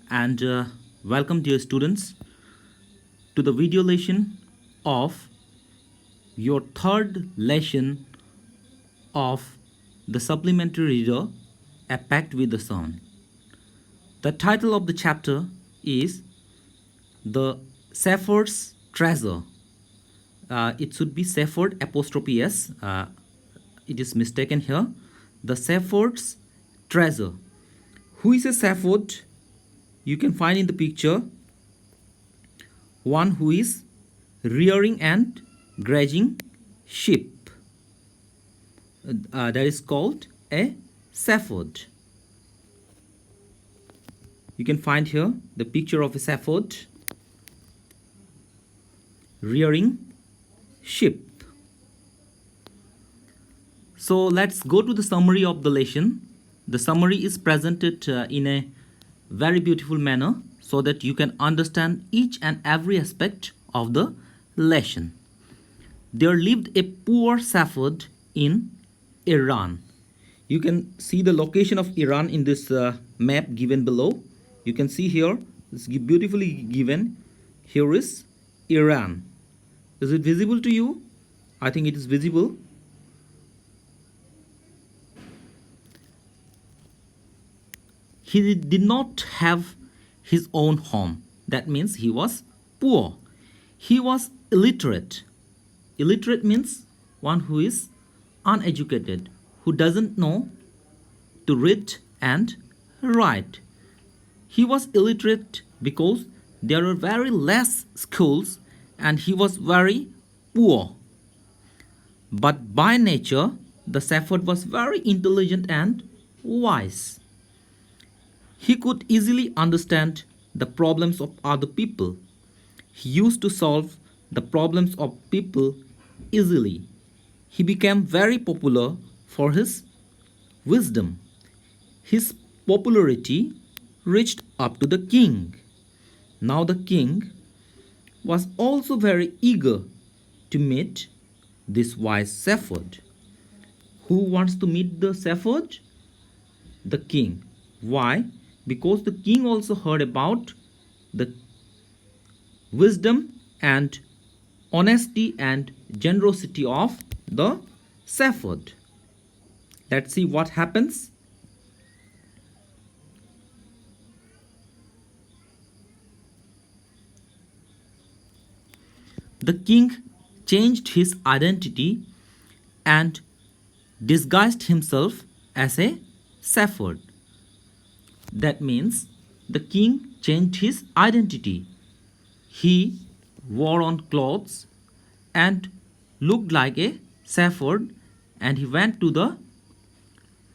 and welcome, dear students, to the video lesson of your third lesson of the supplementary reader A Pact with the Sun. The title of the chapter is The Shepherd's Treasure. It should be Shepherd apostrophe S. It is mistaken here. The Shepherd's Treasure. Who is a shepherd? You can find in the picture one who is rearing and grazing sheep. That is called a shepherd. You can find here the picture of a shepherd rearing sheep. So let's go to the summary of the lesson. The summary is presented in a very beautiful manner so that you can understand each and every aspect of the lesson. There lived a poor shepherd in Iran. You can see the location of Iran in this map given below. You can see here, it's beautifully given. Here is Iran. Is it visible to you? I think it is visible. He did not have his own home. That means he was poor. He was illiterate. Illiterate means one who is uneducated, who doesn't know to read and write. He was illiterate because there were very less schools and he was very poor. But by nature, the shepherd was very intelligent and wise. He could easily understand the problems of other people. He used to solve the problems of people easily. He became very popular for his wisdom. His popularity reached up to the king. Now the king was also very eager to meet this wise shepherd. Who wants to meet the shepherd? The king. Why? Because the king also heard about the wisdom and honesty and generosity of the shepherd. Let's see what happens. The king changed his identity and disguised himself as a shepherd. That means the king changed his identity. He wore on clothes and looked like a shepherd, and he went to the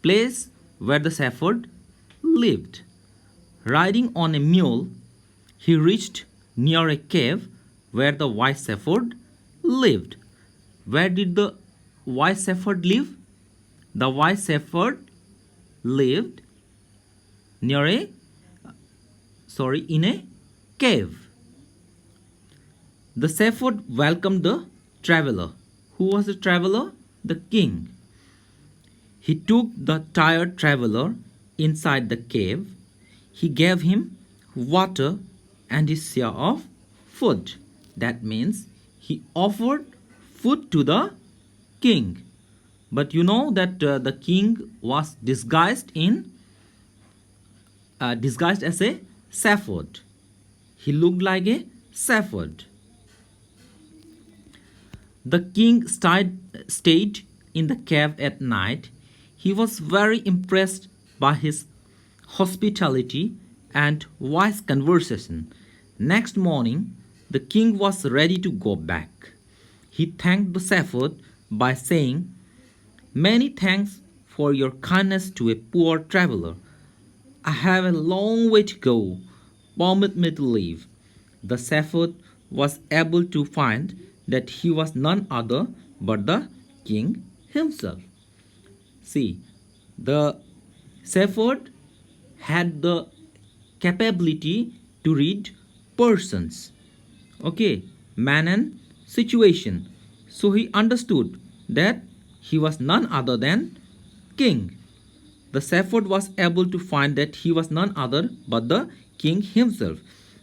place where the shepherd lived. Riding on a mule, he reached near a cave where the wise shepherd lived. Where did the wise shepherd live? The wise shepherd lived near in a cave. The shepherd welcomed the traveler. Who was the traveler? The king. He took the tired traveler inside the cave. He gave him water and his share of food. That means he offered food to the king. But you know that the king was disguised as a shepherd. He looked like a shepherd. The king stayed in the cave at night. He was very impressed by his hospitality and wise conversation. Next morning, the king was ready to go back. He thanked the shepherd by saying, "Many thanks for your kindness to a poor traveler. I have a long way to go. Permit me to leave." The shepherd was able to find that he was none other but the king himself. See, the shepherd had the capability to read persons, okay, man and situation. So he understood that he was none other than king. The shepherd was able to find that he was none other but the king himself.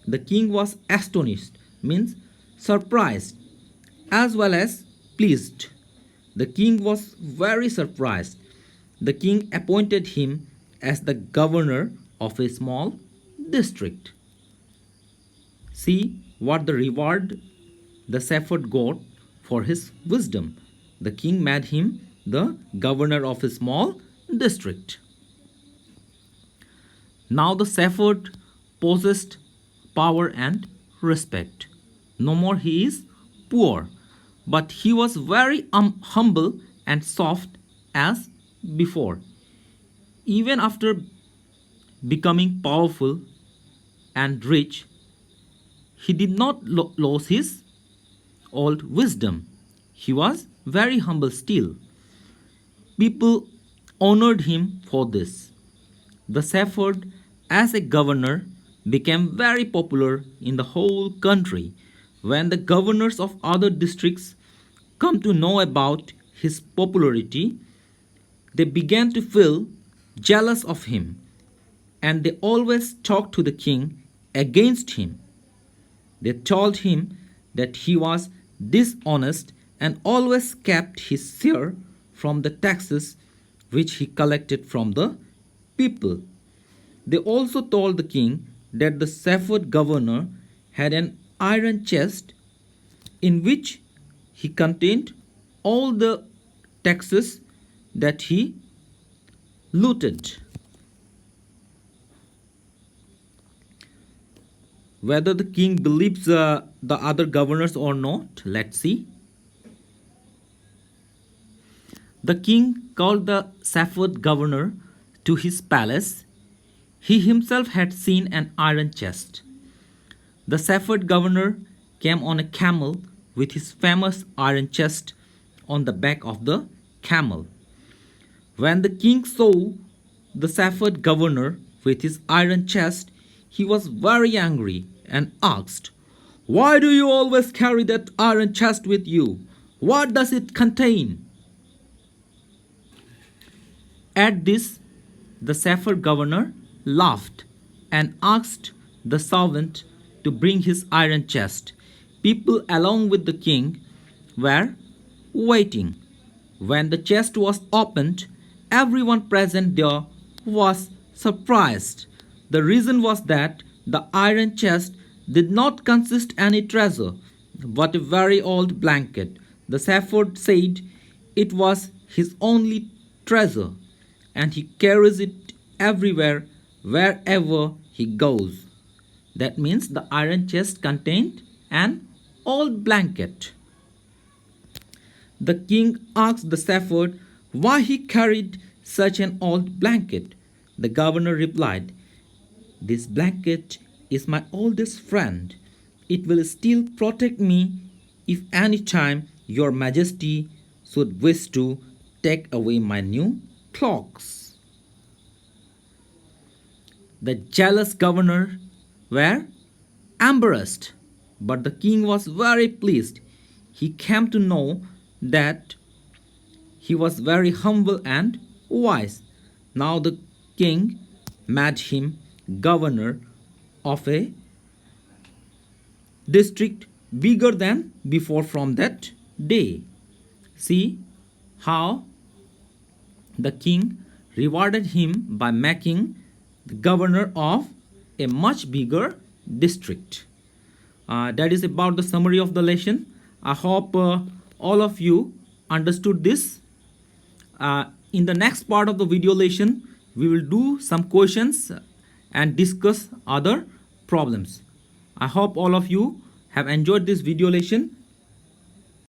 The king was astonished, means surprised, as well as pleased. The king was very surprised. The king appointed him as the governor of a small district. See what the reward the shepherd got for his wisdom. The king made him the governor of a small district. Now the shepherd possessed power and respect. No more he is poor, but he was very humble and soft as before. Even after becoming powerful and rich, he did not lose his old wisdom. He was very humble still. People honored him for this. The shepherd, as a governor, became very popular in the whole country. When the governors of other districts come to know about his popularity, they began to feel jealous of him, and they always talked to the king against him. They told him that he was dishonest and always kept his share from the taxes which he collected from the people. They also told the king that the shepherd governor had an iron chest in which he contained all the taxes that he looted. Whether the king believes the other governors or not, let's see. The king called the shepherd governor to his palace. He himself had seen an iron chest. The shepherd governor came on a camel with his famous iron chest on the back of the camel. When the king saw the shepherd governor with his iron chest, he was very angry and asked, "Why do you always carry that iron chest with you? What does it contain?" At this, the shepherd governor laughed and asked the servant to bring his iron chest. People, along with the king, were waiting. When the chest was opened, everyone present there was surprised. The reason was that the iron chest did not consist any treasure, but a very old blanket. The shepherd said it was his only treasure, and he carries it everywhere, wherever he goes. That means the iron chest contained an old blanket. The king asked the shepherd why he carried such an old blanket. The governor replied, "This blanket is my oldest friend. It will still protect me if any time your majesty should wish to take away my new clothes." The jealous governor were embarrassed, but the king was very pleased. He came to know that he was very humble and wise. Now the king made him governor of a district bigger than before from that day. See how the king rewarded him by making the governor of a much bigger district. That is about the summary of the lesson. I hope all of you understood this. In the next part of the video lesson, we will do some questions and discuss other problems. I hope all of you have enjoyed this video lesson.